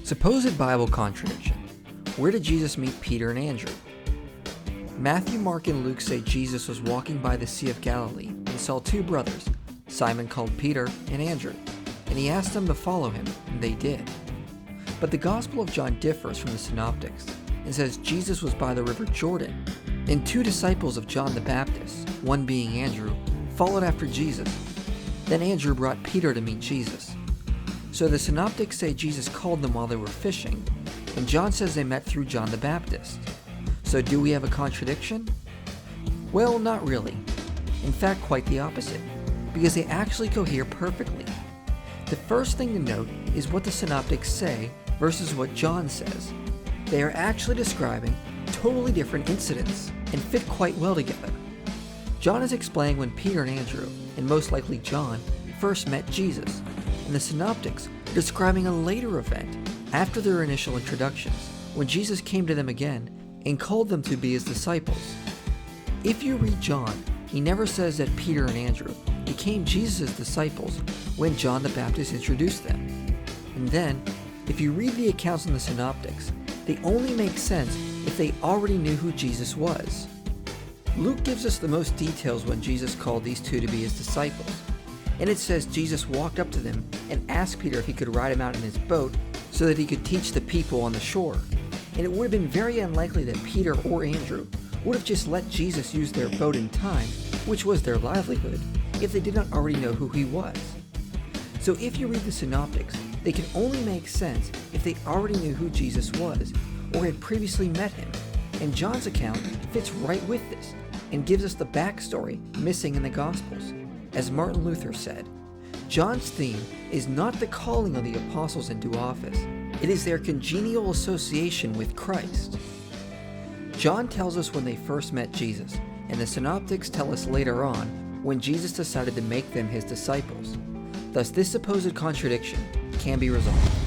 Supposed Bible contradiction. Where did Jesus meet Peter and Andrew? Matthew, Mark, and Luke say Jesus was walking by the Sea of Galilee and saw two brothers, Simon called Peter and Andrew, and he asked them to follow him, and they did. But the Gospel of John differs from the Synoptics and says Jesus was by the river Jordan, and two disciples of John the Baptist, one being Andrew, followed after Jesus. Then Andrew brought Peter to meet Jesus. So the Synoptics say Jesus called them while they were fishing, and John says they met through John the Baptist. So do we have a contradiction? Well, not really. In fact, quite the opposite, because they actually cohere perfectly. The first thing to note is what the Synoptics say versus what John says. They are actually describing totally different incidents and fit quite well together. John is explaining when Peter and Andrew, and most likely John, first met Jesus, and the Synoptics are describing a later event after their initial introductions, when Jesus came to them again and called them to be his disciples. If you read John, he never says that Peter and Andrew became Jesus' disciples when John the Baptist introduced them. And then, if you read the accounts in the Synoptics, they only make sense if they already knew who Jesus was. Luke gives us the most details when Jesus called these two to be his disciples, and it says Jesus walked up to them and asked Peter if he could ride him out in his boat so that he could teach the people on the shore. And it would have been very unlikely that Peter or Andrew would have just let Jesus use their boat in time, which was their livelihood, if they did not already know who he was. So if you read the Synoptics, they can only make sense if they already knew who Jesus was or had previously met him, and John's account fits right with this and gives us the backstory missing in the Gospels. As Martin Luther said, John's theme is not the calling of the apostles into office, it is their congenial association with Christ. John tells us when they first met Jesus, and the Synoptics tell us later on when Jesus decided to make them his disciples. Thus, this supposed contradiction can be resolved.